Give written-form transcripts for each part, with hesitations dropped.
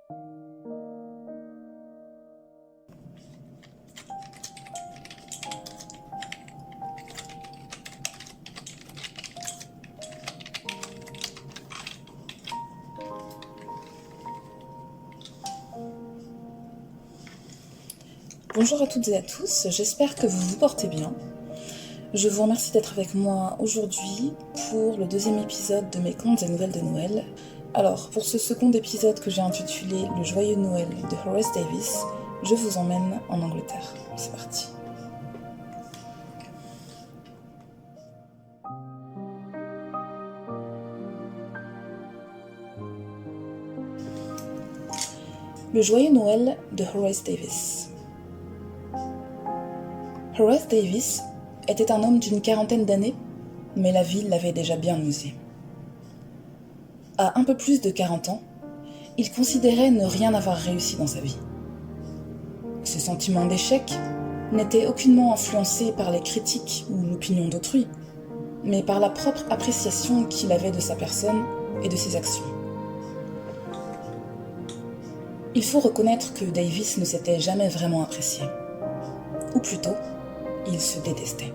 Bonjour à toutes et à tous, j'espère que vous vous portez bien. Je vous remercie d'être avec moi aujourd'hui pour le deuxième épisode de mes contes et nouvelles de Noël. Alors, pour ce second épisode que j'ai intitulé Le joyeux Noël de Horace Davis, je vous emmène en Angleterre. C'est parti. Le joyeux Noël de Horace Davis. Horace Davis était un homme d'une quarantaine d'années, mais la vie l'avait déjà bien usé. À un peu plus de 40 ans, il considérait ne rien avoir réussi dans sa vie. Ce sentiment d'échec n'était aucunement influencé par les critiques ou l'opinion d'autrui, mais par la propre appréciation qu'il avait de sa personne et de ses actions. Il faut reconnaître que Davis ne s'était jamais vraiment apprécié. Ou plutôt, il se détestait.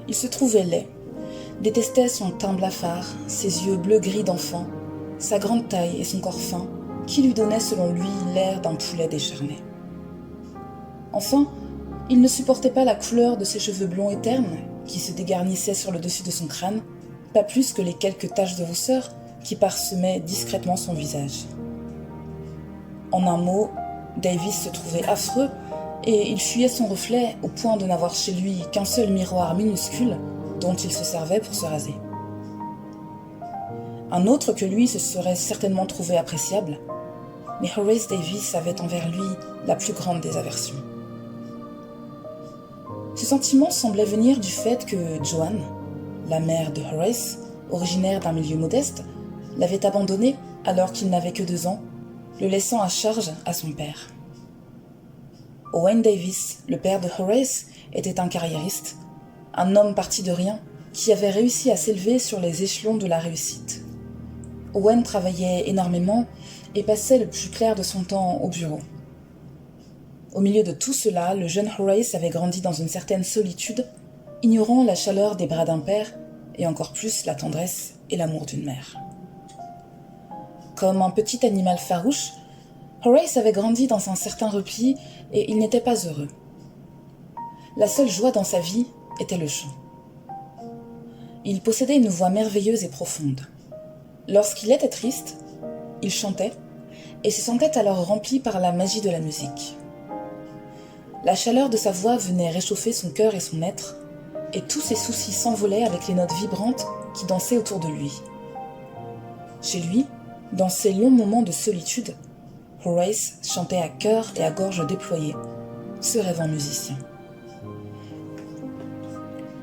Il se trouvait laid, détestait son teint blafard, ses yeux bleu-gris d'enfant, sa grande taille et son corps fin, qui lui donnaient selon lui l'air d'un poulet décharné. Enfin, il ne supportait pas la couleur de ses cheveux blonds et ternes, qui se dégarnissaient sur le dessus de son crâne, pas plus que les quelques taches de rousseur qui parsemaient discrètement son visage. En un mot, Davis se trouvait affreux, et il fuyait son reflet au point de n'avoir chez lui qu'un seul miroir minuscule dont il se servait pour se raser. Un autre que lui se serait certainement trouvé appréciable, mais Horace Davis avait envers lui la plus grande des aversions. Ce sentiment semblait venir du fait que Joanne, la mère de Horace, originaire d'un milieu modeste, l'avait abandonné alors qu'il n'avait que 2 ans, le laissant à charge à son père. Owen Davis, le père de Horace, était un carriériste, un homme parti de rien, qui avait réussi à s'élever sur les échelons de la réussite. Owen travaillait énormément et passait le plus clair de son temps au bureau. Au milieu de tout cela, le jeune Horace avait grandi dans une certaine solitude, ignorant la chaleur des bras d'un père et encore plus la tendresse et l'amour d'une mère. Comme un petit animal farouche, Horace avait grandi dans un certain repli et il n'était pas heureux. La seule joie dans sa vie était le chant. Il possédait une voix merveilleuse et profonde. Lorsqu'il était triste, il chantait et se sentait alors rempli par la magie de la musique. La chaleur de sa voix venait réchauffer son cœur et son être, et tous ses soucis s'envolaient avec les notes vibrantes qui dansaient autour de lui. Chez lui, dans ces longs moments de solitude, Horace chantait à cœur et à gorge déployée, se rêvant musicien.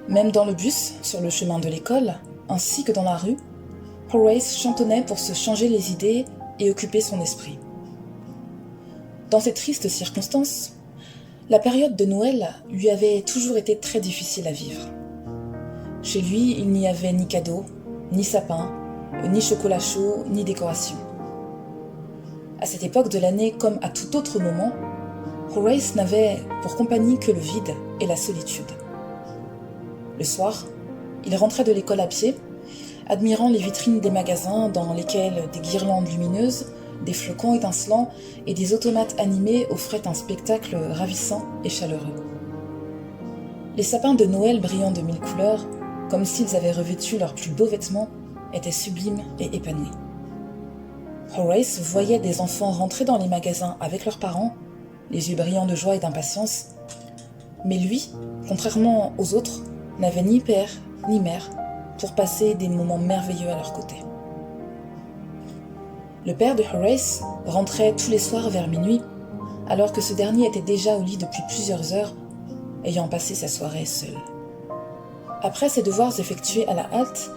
Même dans le bus, sur le chemin de l'école, ainsi que dans la rue, Horace chantonnait pour se changer les idées et occuper son esprit. Dans ces tristes circonstances, la période de Noël lui avait toujours été très difficile à vivre. Chez lui, il n'y avait ni cadeaux, ni sapin, ni chocolat chaud, ni décoration. À cette époque de l'année, comme à tout autre moment, Horace n'avait pour compagnie que le vide et la solitude. Le soir, il rentrait de l'école à pied, admirant les vitrines des magasins dans lesquels des guirlandes lumineuses, des flocons étincelants et des automates animés offraient un spectacle ravissant et chaleureux. Les sapins de Noël brillant de 1000 couleurs, comme s'ils avaient revêtu leurs plus beaux vêtements, étaient sublimes et épanouis. Horace voyait des enfants rentrer dans les magasins avec leurs parents, les yeux brillants de joie et d'impatience. Mais lui, contrairement aux autres, n'avait ni père ni mère pour passer des moments merveilleux à leur côté. Le père de Horace rentrait tous les soirs vers minuit, alors que ce dernier était déjà au lit depuis plusieurs heures, ayant passé sa soirée seul. Après ses devoirs effectués à la halte,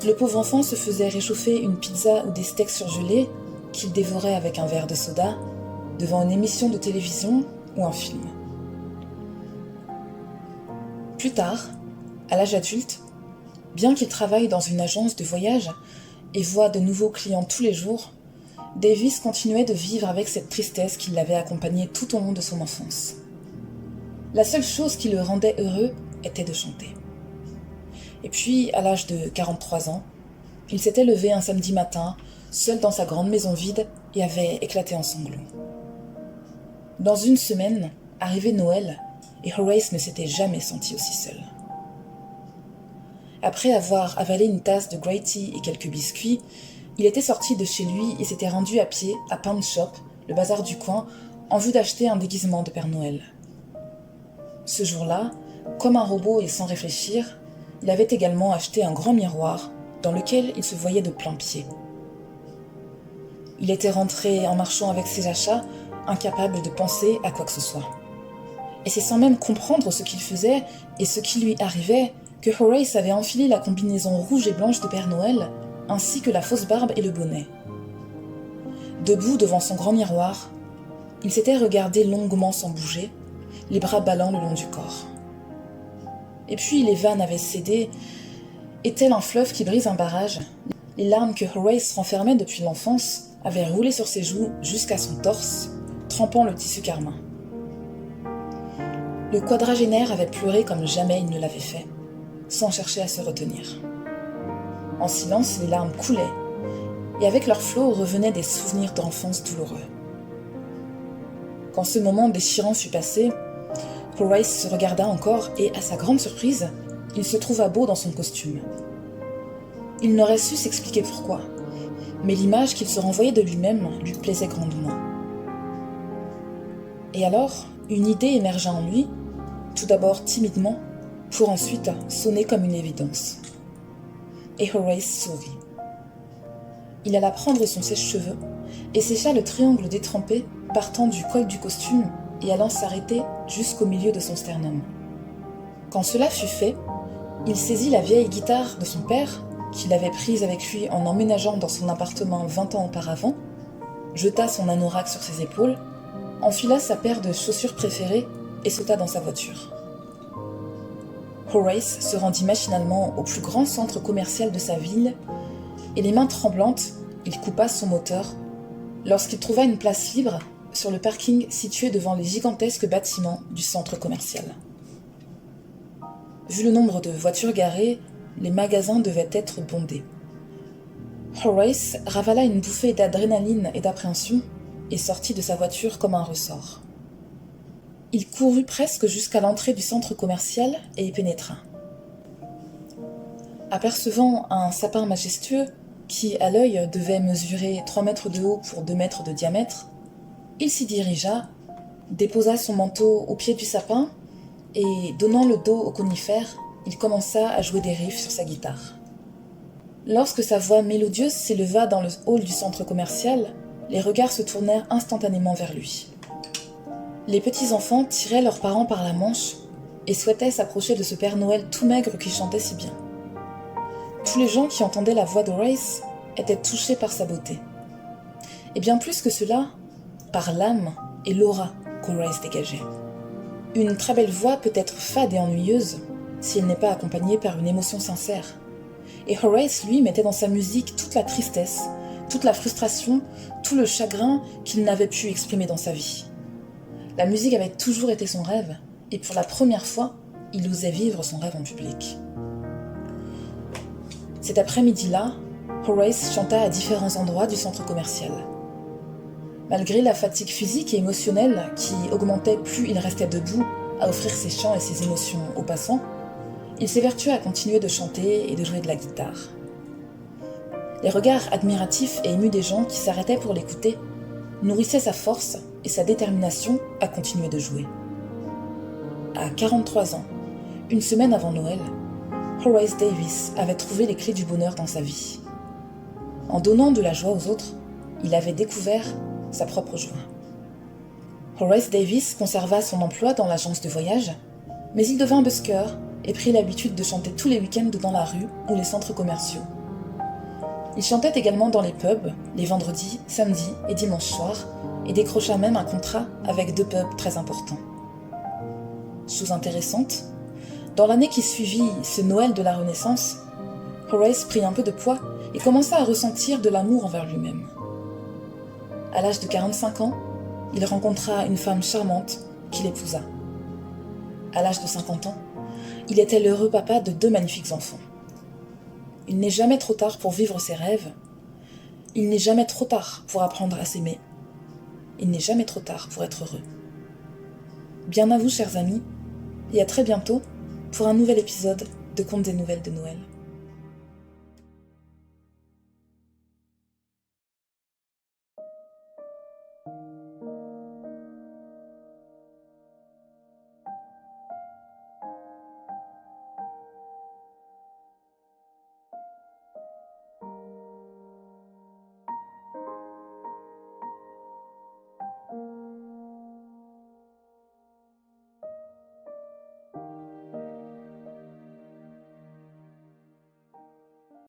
le pauvre enfant se faisait réchauffer une pizza ou des steaks surgelés qu'il dévorait avec un verre de soda devant une émission de télévision ou un film. Plus tard, à l'âge adulte, bien qu'il travaille dans une agence de voyage et voit de nouveaux clients tous les jours, Davis continuait de vivre avec cette tristesse qui l'avait accompagné tout au long de son enfance. La seule chose qui le rendait heureux était de chanter. Et puis, à l'âge de 43 ans, il s'était levé un samedi matin, seul dans sa grande maison vide, et avait éclaté en sanglots. Dans une semaine, arrivait Noël, et Horace ne s'était jamais senti aussi seul. Après avoir avalé une tasse de Grey Tea et quelques biscuits, il était sorti de chez lui et s'était rendu à pied à Pound Shop, le bazar du coin, en vue d'acheter un déguisement de Père Noël. Ce jour-là, comme un robot et sans réfléchir, il avait également acheté un grand miroir dans lequel il se voyait de plain-pied. Il était rentré en marchant avec ses achats, incapable de penser à quoi que ce soit. Et c'est sans même comprendre ce qu'il faisait et ce qui lui arrivait que Horace avait enfilé la combinaison rouge et blanche de Père Noël, ainsi que la fausse barbe et le bonnet. Debout devant son grand miroir, il s'était regardé longuement sans bouger, les bras ballants le long du corps. Et puis les vannes avaient cédé, et tel un fleuve qui brise un barrage, les larmes que Horace renfermait depuis l'enfance avaient roulé sur ses joues jusqu'à son torse, trempant le tissu carmin. Le quadragénaire avait pleuré comme jamais il ne l'avait fait, sans chercher à se retenir. En silence, les larmes coulaient, et avec leur flot revenaient des souvenirs d'enfance douloureux. Quand ce moment déchirant fut passé, Horace se regarda encore et, à sa grande surprise, il se trouva beau dans son costume. Il n'aurait su s'expliquer pourquoi, mais l'image qu'il se renvoyait de lui-même lui plaisait grandement. Et alors, une idée émergea en lui, tout d'abord timidement, pour ensuite sonner comme une évidence. Et Horace sourit. Il alla prendre son sèche-cheveux et sécha le triangle détrempé partant du col du costume et allant s'arrêter jusqu'au milieu de son sternum. Quand cela fut fait, il saisit la vieille guitare de son père, qu'il avait prise avec lui en emménageant dans son appartement 20 ans auparavant, jeta son anorak sur ses épaules, enfila sa paire de chaussures préférées et sauta dans sa voiture. Horace se rendit machinalement au plus grand centre commercial de sa ville et les mains tremblantes, il coupa son moteur lorsqu'il trouva une place libre sur le parking situé devant les gigantesques bâtiments du centre commercial. Vu le nombre de voitures garées, les magasins devaient être bondés. Horace ravala une bouffée d'adrénaline et d'appréhension et sortit de sa voiture comme un ressort. Il courut presque jusqu'à l'entrée du centre commercial et y pénétra. Apercevant un sapin majestueux, qui à l'œil devait mesurer 3 mètres de haut pour 2 mètres de diamètre, il s'y dirigea, déposa son manteau au pied du sapin et, donnant le dos au conifère, il commença à jouer des riffs sur sa guitare. Lorsque sa voix mélodieuse s'éleva dans le hall du centre commercial, les regards se tournèrent instantanément vers lui. Les petits-enfants tiraient leurs parents par la manche et souhaitaient s'approcher de ce Père Noël tout maigre qui chantait si bien. Tous les gens qui entendaient la voix d'Horace étaient touchés par sa beauté. Et bien plus que cela, par l'âme et l'aura qu'Horace dégageait. Une très belle voix peut être fade et ennuyeuse si elle n'est pas accompagnée par une émotion sincère. Et Horace, lui, mettait dans sa musique toute la tristesse, toute la frustration, tout le chagrin qu'il n'avait pu exprimer dans sa vie. La musique avait toujours été son rêve, et pour la première fois, il osait vivre son rêve en public. Cet après-midi-là, Horace chanta à différents endroits du centre commercial. Malgré la fatigue physique et émotionnelle qui augmentait plus il restait debout à offrir ses chants et ses émotions aux passants, il s'évertuait à continuer de chanter et de jouer de la guitare. Les regards admiratifs et émus des gens qui s'arrêtaient pour l'écouter nourrissaient sa force et sa détermination à continuer de jouer. À 43 ans, une semaine avant Noël, Horace Davis avait trouvé les clés du bonheur dans sa vie. En donnant de la joie aux autres, il avait découvert sa propre joie. Horace Davis conserva son emploi dans l'agence de voyage, mais il devint busker et prit l'habitude de chanter tous les week-ends dans la rue ou les centres commerciaux. Il chantait également dans les pubs, les vendredis, samedis et dimanches soirs, et décrocha même un contrat avec 2 pubs très importants. Chose intéressante, dans l'année qui suivit ce Noël de la Renaissance, Horace prit un peu de poids et commença à ressentir de l'amour envers lui-même. À l'âge de 45 ans, il rencontra une femme charmante qu'il épousa. À l'âge de 50 ans, il était l'heureux papa de 2 magnifiques enfants. Il n'est jamais trop tard pour vivre ses rêves. Il n'est jamais trop tard pour apprendre à s'aimer. Il n'est jamais trop tard pour être heureux. Bien à vous, chers amis, et à très bientôt pour un nouvel épisode de Contes des Nouvelles de Noël.